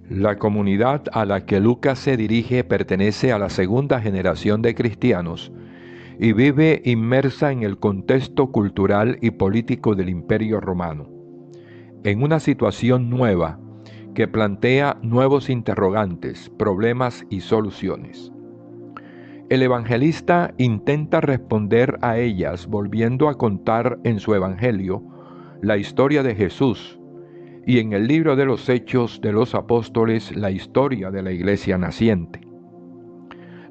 La comunidad a la que Lucas se dirige pertenece a la segunda generación de cristianos y vive inmersa en el contexto cultural y político del Imperio Romano, en una situación nueva que plantea nuevos interrogantes, problemas y soluciones. El evangelista intenta responder a ellas volviendo a contar en su evangelio la historia de Jesús y en el libro de los Hechos de los Apóstoles la historia de la iglesia naciente.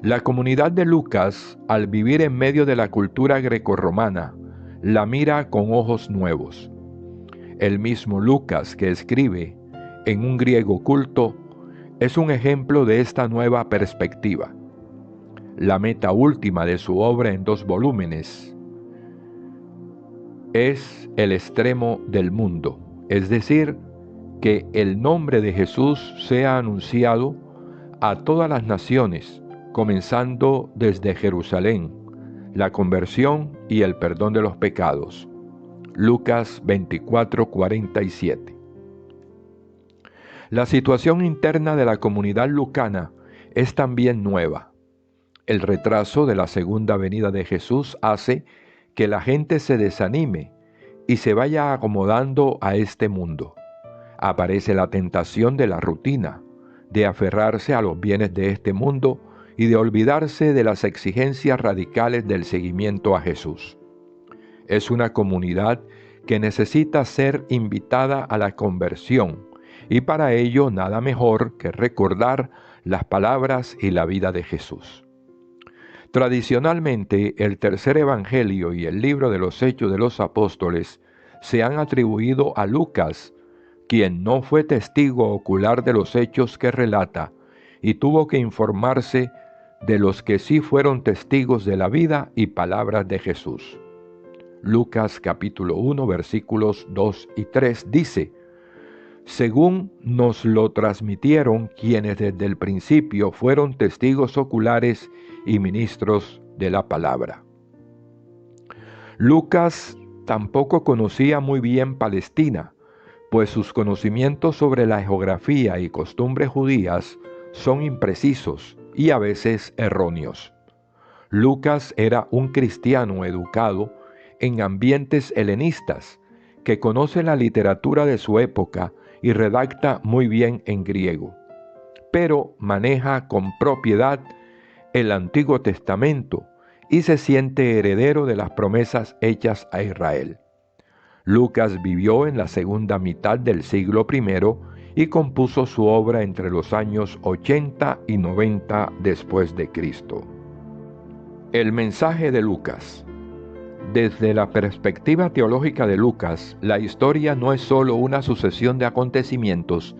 La comunidad de Lucas, al vivir en medio de la cultura grecorromana, la mira con ojos nuevos. El mismo Lucas, que escribe en un griego culto, es un ejemplo de esta nueva perspectiva. La meta última de su obra en 2 volúmenes es el extremo del mundo, es decir, que el nombre de Jesús sea anunciado a todas las naciones, comenzando desde Jerusalén, la conversión y el perdón de los pecados. Lucas 24:47. La situación interna de la comunidad lucana es también nueva. El retraso de la segunda venida de Jesús hace que la gente se desanime y se vaya acomodando a este mundo. Aparece la tentación de la rutina, de aferrarse a los bienes de este mundo y de olvidarse de las exigencias radicales del seguimiento a Jesús. Es una comunidad que necesita ser invitada a la conversión, y para ello nada mejor que recordar las palabras y la vida de Jesús. Tradicionalmente, el tercer evangelio y el libro de los Hechos de los Apóstoles se han atribuido a Lucas, quien no fue testigo ocular de los hechos que relata y tuvo que informarse de los que sí fueron testigos de la vida y palabras de Jesús. Lucas capítulo 1 versículos 2 y 3 dice: según nos lo transmitieron quienes desde el principio fueron testigos oculares y ministros de la palabra. Lucas tampoco conocía muy bien Palestina, pues sus conocimientos sobre la geografía y costumbres judías son imprecisos y a veces erróneos. Lucas era un cristiano educado en ambientes helenistas, que conoce la literatura de su época y redacta muy bien en griego, pero maneja con propiedad el Antiguo Testamento y se siente heredero de las promesas hechas a Israel. Lucas vivió en la segunda mitad del siglo I y compuso su obra entre los años 80 y 90 después de Cristo. El mensaje de Lucas. Desde la perspectiva teológica de Lucas, la historia no es sólo una sucesión de acontecimientos,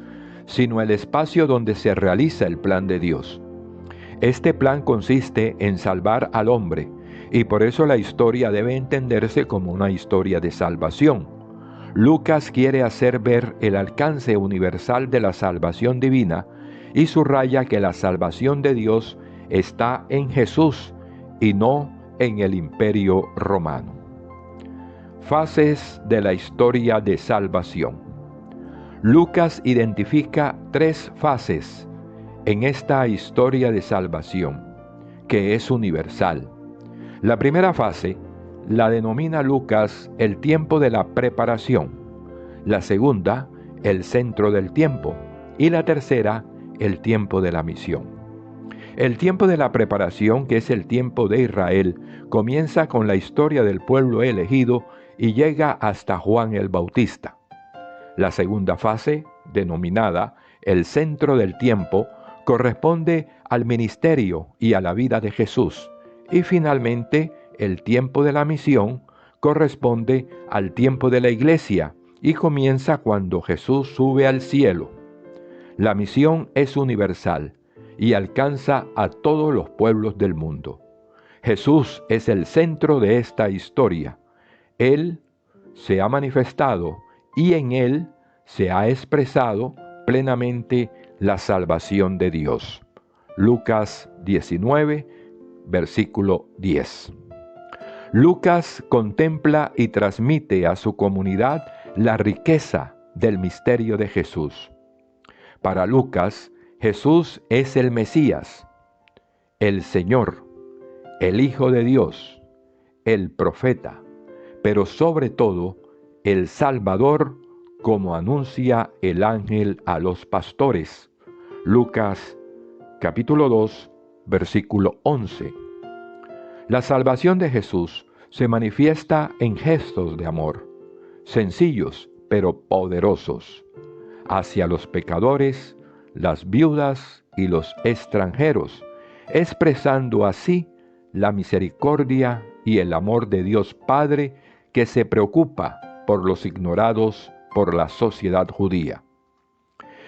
sino el espacio donde se realiza el plan de Dios. Este plan consiste en salvar al hombre, y por eso la historia debe entenderse como una historia de salvación. Lucas quiere hacer ver el alcance universal de la salvación divina y subraya que la salvación de Dios está en Jesús y no en el Imperio Romano. Fases de la historia de salvación. Lucas identifica 3 fases en esta historia de salvación, que es universal. La primera fase la denomina Lucas el tiempo de la preparación, la segunda, el centro del tiempo, y la tercera, el tiempo de la misión. El tiempo de la preparación, que es el tiempo de Israel, comienza con la historia del pueblo elegido y llega hasta Juan el Bautista. La segunda fase, denominada el centro del tiempo, corresponde al ministerio y a la vida de Jesús. Y finalmente, el tiempo de la misión corresponde al tiempo de la iglesia y comienza cuando Jesús sube al cielo. La misión es universal y alcanza a todos los pueblos del mundo. Jesús es el centro de esta historia. Él se ha manifestado y en Él se ha expresado plenamente la salvación de Dios. Lucas 19, versículo 10. Lucas contempla y transmite a su comunidad la riqueza del misterio de Jesús. Para Lucas, Jesús es el Mesías, el Señor, el Hijo de Dios, el profeta, pero sobre todo el Salvador, como anuncia el ángel a los pastores. Lucas capítulo 2, versículo 11. La salvación de Jesús se manifiesta en gestos de amor, sencillos pero poderosos, hacia los pecadores, las viudas y los extranjeros, expresando así la misericordia y el amor de Dios Padre que se preocupa por los ignorados por la sociedad judía.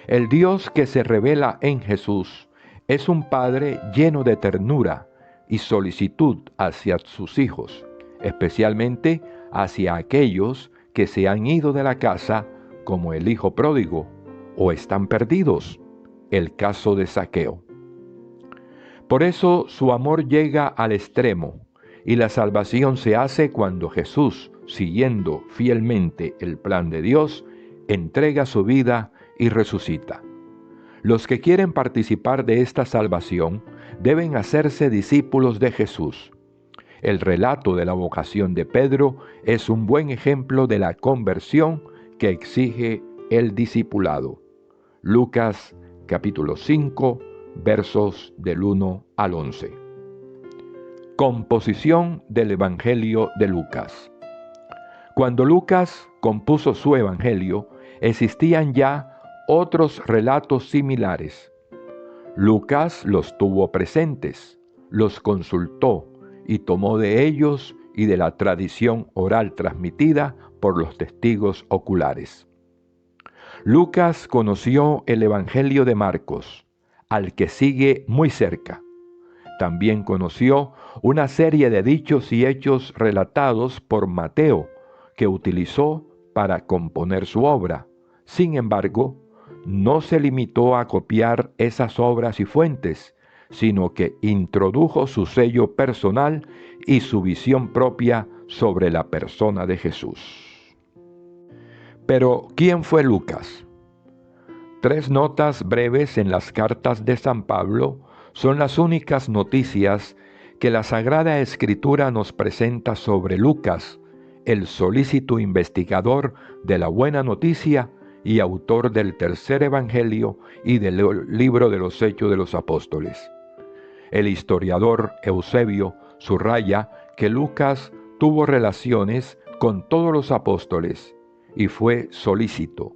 El Dios que se revela en Jesús es un Padre lleno de ternura y solicitud hacia sus hijos, especialmente hacia aquellos que se han ido de la casa, como el hijo pródigo, o están perdidos, el caso de Zaqueo. Por eso su amor llega al extremo, y la salvación se hace cuando Jesús, siguiendo fielmente el plan de Dios, entrega su vida y resucita. Los que quieren participar de esta salvación deben hacerse discípulos de Jesús. El relato de la vocación de Pedro es un buen ejemplo de la conversión que exige el discipulado. Lucas capítulo 5, versos del 1 al 11. Composición del Evangelio de Lucas. Cuando Lucas compuso su Evangelio, existían ya otros relatos similares. Lucas los tuvo presentes, los consultó y tomó de ellos y de la tradición oral transmitida por los testigos oculares. Lucas conoció el Evangelio de Marcos, al que sigue muy cerca. También conoció una serie de dichos y hechos relatados por Mateo, que utilizó para componer su obra. Sin embargo, no se limitó a copiar esas obras y fuentes, sino que introdujo su sello personal y su visión propia sobre la persona de Jesús. Pero, ¿quién fue Lucas? 3 notas breves en las cartas de San Pablo son las únicas noticias que la Sagrada Escritura nos presenta sobre Lucas, el solícito investigador de la buena noticia y autor del tercer Evangelio y del libro de los Hechos de los Apóstoles. El historiador Eusebio subraya que Lucas tuvo relaciones con todos los apóstoles y fue solícito.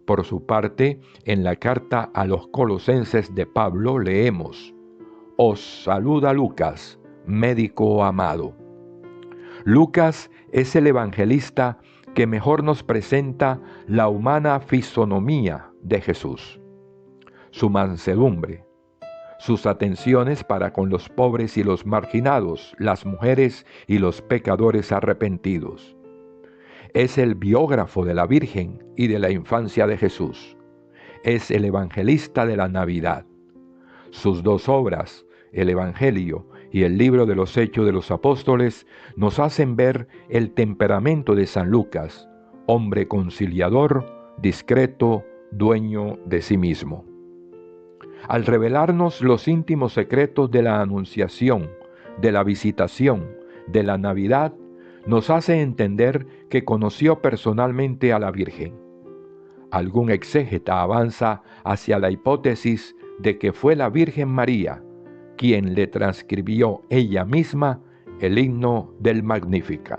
Por su parte, en la carta a los Colosenses de Pablo leemos: «Os saluda Lucas, médico amado». Lucas es el evangelista que mejor nos presenta la humana fisonomía de Jesús, su mansedumbre, sus atenciones para con los pobres y los marginados, las mujeres y los pecadores arrepentidos. Es el biógrafo de la Virgen y de la infancia de Jesús. Es el evangelista de la Navidad. Sus 2 obras, el Evangelio y el libro de los Hechos de los Apóstoles, nos hacen ver el temperamento de San Lucas, hombre conciliador, discreto, dueño de sí mismo. Al revelarnos los íntimos secretos de la Anunciación, de la Visitación, de la Navidad, nos hace entender que conoció personalmente a la Virgen. Algún exégeta avanza hacia la hipótesis de que fue la Virgen María quien le transcribió ella misma el himno del Magnífica.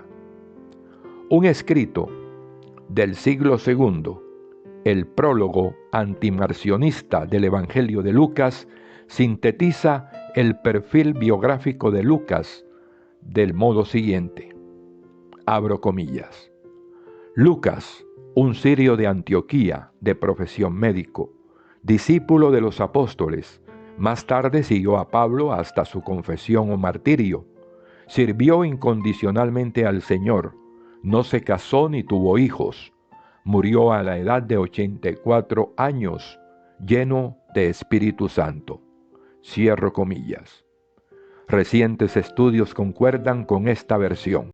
Un escrito del siglo II, el prólogo antimarcionista del Evangelio de Lucas, sintetiza el perfil biográfico de Lucas del modo siguiente. Abro comillas. Lucas, un sirio de Antioquía, de profesión médico, discípulo de los apóstoles, más tarde siguió a Pablo hasta su confesión o martirio. Sirvió incondicionalmente al Señor, no se casó ni tuvo hijos. Murió a la edad de 84 años, lleno de Espíritu Santo. Cierro comillas. Recientes estudios concuerdan con esta versión.